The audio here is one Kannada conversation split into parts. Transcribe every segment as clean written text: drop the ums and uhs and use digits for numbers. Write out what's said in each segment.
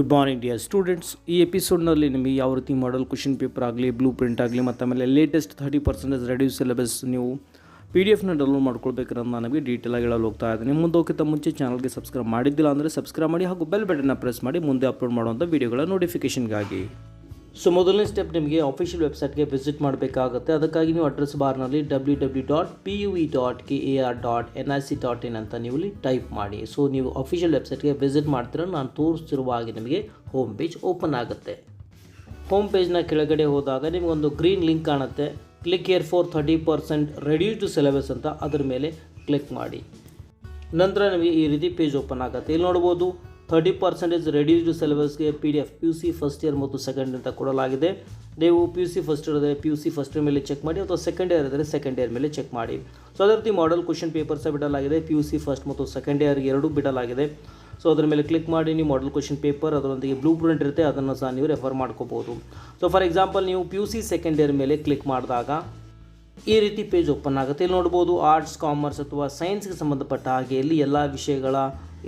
Good morning dear students. ಈ ಎಪಿಸೋಡ್ನಲ್ಲಿ ನಿಮಗೆ ಯಾವ ರೀತಿ ಮಾಡಲ್ ಕ್ವಶನ್ ಪೇಪರ್ ಆಗಲಿ, ಬ್ಲೂ ಪ್ರಿಂಟ್ ಆಗಲಿ ಮತ್ತು ಆಮೇಲೆ ಲೇಟೆಸ್ಟ್ 30% ರೆಡ್ಯೂಸ್ ಸಿಲೆಬಸ್ ನೀವು PDF ಡೌನ್ಲೋಡ್ ಮಾಡ್ಕೊಳ್ಬೇಕಂದ್ರೆ ನಾನು ನಮಗೆ ಡೀಟೇಲಾಗಿ ಹೇಳಲು ಹೋಗ್ತಾ ಇದ್ದೀನಿ. ಮುಂದೆ ಹೋಗ್ತಾ ಮುಂಚೆ ಚಾನಲ್ಗೆ ಸಬ್ಸ್ಕ್ರೈಬ್ ಮಾಡಿದ್ದಿಲ್ಲ ಅಂದರೆ ಸಬ್ಸ್ಕ್ರೈಬ್ ಮಾಡಿ ಹಾಗೂ ಬೆಲ್ ಬಟನ್ನ ಪ್ರೆಸ್ ಮಾಡಿ ಮುಂದೆ ಅಪ್ಲೋಡ್ ಮಾಡುವಂಥ ವೀಡಿಯೋಗಳ ನೋಟಿಫಿಕೇಷನ್ಗಾಗಿ. ಸೊ ಮೊದಲನೇ ಸ್ಟೆಪ್, ನಿಮಗೆ ಅಫಿಷಿಯಲ್ ವೆಬ್ಸೈಟ್ಗೆ ವಿಸಿಟ್ ಮಾಡಬೇಕಾಗುತ್ತೆ. ಅದಕ್ಕಾಗಿ ನೀವು ಅಡ್ರೆಸ್ ಬಾರ್ನಲ್ಲಿ www.pue.kar.nic.in ಅಂತ ನೀವು ಇಲ್ಲಿ ಟೈಪ್ ಮಾಡಿ. ಸೊ ನೀವು ಅಫಿಷಿಯಲ್ ವೆಬ್ಸೈಟ್ಗೆ ವಿಸಿಟ್ ಮಾಡ್ತೀರ, ನಾನು ತೋರಿಸ್ತಿರುವ ಹಾಗೆ ನಿಮಗೆ ಹೋಮ್ ಪೇಜ್ ಓಪನ್ ಆಗುತ್ತೆ. ಹೋಮ್ ಪೇಜ್ನ ಕೆಳಗಡೆ ಹೋದಾಗ ನಿಮಗೊಂದು ಗ್ರೀನ್ ಲಿಂಕ್ ಕಾಣುತ್ತೆ, click here for 30% reduced syllabus ಅಂತ, ಅದರ ಮೇಲೆ ಕ್ಲಿಕ್ ಮಾಡಿ. ನಂತರ ನಿಮಗೆ ಈ ರೀತಿ ಪೇಜ್ ಓಪನ್ ಆಗುತ್ತೆ. ಇಲ್ಲಿ ನೋಡ್ಬೋದು 30% ರೆಡ್ಯೂಸ್ಡ್ ಸಿಲೆಬಸ್ಗೆ PDF PUC ಫಸ್ಟ್ ಇಯರ್ ಮತ್ತು ಸೆಕೆಂಡ್ ಅಂತ ಕೊಡಲಾಗಿದೆ. ನೀವು PUC ಫಸ್ಟ್ ಇಯರ್ ಇದ್ದರೆ PUC ಫಸ್ಟ್ ಇಯರ್ ಮೇಲೆ ಚೆಕ್ ಮಾಡಿ, ಅಥವಾ ಸೆಕೆಂಡ್ ಇಯರ್ ಇದ್ದರೆ ಸೆಕೆಂಡ್ ಇಯರ್ ಮೇಲೆ ಚೆಕ್ ಮಾಡಿ. ಸೊ ಅದೇ ರೀತಿ ಮಾಡಲ್ ಕ್ವಶನ್ ಪೇಪರ್ಸ ಬಿಡಲಾಗಿದೆ, PUC ಫಸ್ಟ್ ಮತ್ತು ಸೆಕೆಂಡ್ ಇಯರ್ ಎರಡೂ ಬಿಡಲಾಗಿದೆ. ಸೊ ಅದರ ಮೇಲೆ ಕ್ಲಿಕ್ ಮಾಡಿ ನೀವು ಮಾಡಲ್ ಕ್ವಶನ್ ಪೇಪರ್ ಅದರೊಂದಿಗೆ ಬ್ಲೂ ಪ್ರಿಂಟ್ ಇರುತ್ತೆ, ಅದನ್ನು ಸಹ ನೀವು ರೆಫರ್ ಮಾಡ್ಕೋಬೋದು. ಸೊ ಫಾರ್ ಎಕ್ಸಾಂಪಲ್ ನೀವು PUC ಸೆಕೆಂಡ್ ಇಯರ್ ಮೇಲೆ ಕ್ಲಿಕ್ ಮಾಡಿದಾಗ ಈ ರೀತಿ ಪೇಜ್ ಓಪನ್ ಆಗುತ್ತೆ. ಇಲ್ಲಿ ನೋಡ್ಬೋದು ಆರ್ಟ್ಸ್, ಕಾಮರ್ಸ್ ಅಥವಾ ಸೈನ್ಸ್ಗೆ ಸಂಬಂಧಪಟ್ಟ ಹಾಗೆ ಇಲ್ಲಿ ಎಲ್ಲ ವಿಷಯಗಳ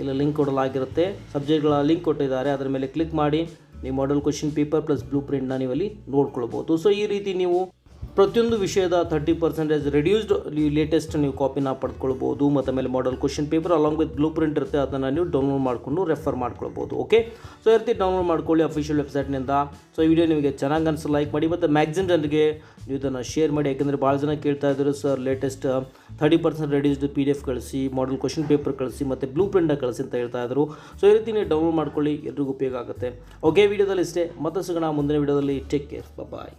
ಇಲ್ಲಿ ಲಿಂಕ್ ಕೊಡಲಾಗಿರುತ್ತೆ, ಸಬ್ಜೆಕ್ಟ್ಗಳ ಲಿಂಕ್ ಕೊಟ್ಟಿದ್ದಾರೆ. ಅದರ ಮೇಲೆ ಕ್ಲಿಕ್ ಮಾಡಿ ನೀವು model question paper plus blue ಪ್ರಿಂಟ್ನ ನೀವಲ್ಲಿ ನೋಡ್ಕೊಳ್ಬೋದು. ಸೊ ಈ ರೀತಿ ನೀವು ಪ್ರತಿಯೊಂದು ವಿಷಯದ 30% ರೆಡ್ಯೂಸ್ಡ್ ಲೇಟೆಸ್ಟ್ ನೀವು ಕಾಪಿನ ಪಡ್ಕೊಳ್ಬೋದು. ಮತ್ತು ಆಮೇಲೆ ಮಾಡಲ್ question paper along with blue print ಇರುತ್ತೆ, ಅದನ್ನು ನೀವು ಡೌನ್ಲೋಡ್ ಮಾಡಿಕೊಂಡು ರೆಫರ್ ಮಾಡ್ಕೊಳ್ಬೋದು. ಓಕೆ, ಸೊ ಈ ರೀತಿ ಡೌನ್ಲೋಡ್ ಮಾಡ್ಕೊಳ್ಳಿ ಅಫಿಷಿಯಲ್ ವೆಬ್ಸೈಟ್ನಿಂದ. ಸೊ ಈ ವಿಡಿಯೋ ನಿಮಗೆ ಚೆನ್ನಾಗಿ ಅನಿಸಿ ಲೈಕ್ ಮಾಡಿ, ಮತ್ತು ಮ್ಯಾಕ್ಸಿಮಮ್ ಜನರಿಗೆ ನೀವು ಇದನ್ನು ಶೇರ್ ಮಾಡಿ. ಯಾಕೆಂದರೆ ಭಾಳ ಜನ ಕೇಳ್ತಾ ಇದ್ರು, ಸರ್ ಲೇಟೆಸ್ಟ್ 30% ರೆಡ್ಯೂಸ್ಡ್ PDF ಕಳಿಸಿ, ಮಾಡಲ್ ಕ್ವಶನ್ ಪೇಪರ್ ಕಳಿಸಿ ಮತ್ತು ಬ್ಲೂ ಪ್ರಿಂಟ್ನ ಕಳಿಸಿ ಅಂತ ಹೇಳ್ತಾ ಇದ್ರು. ಸೊ ಈ ರೀತಿ ನೀವು ಡೌನ್ಲೋಡ್ ಮಾಡ್ಕೊಳ್ಳಿ, ಎಲ್ರಿಗೂ ಉಪಯೋಗ ಆಗುತ್ತೆ. ಓಕೆ, ವಿಡಿಯೋದಲ್ಲಿ ಇಷ್ಟೇ, ಮತ್ತೆ ಸಿಗೋಣ ಮುಂದಿನ ವಿಡಿಯೋದಲ್ಲಿ. ಟೇಕ್ ಕೇರ್, ಬಾಯ್.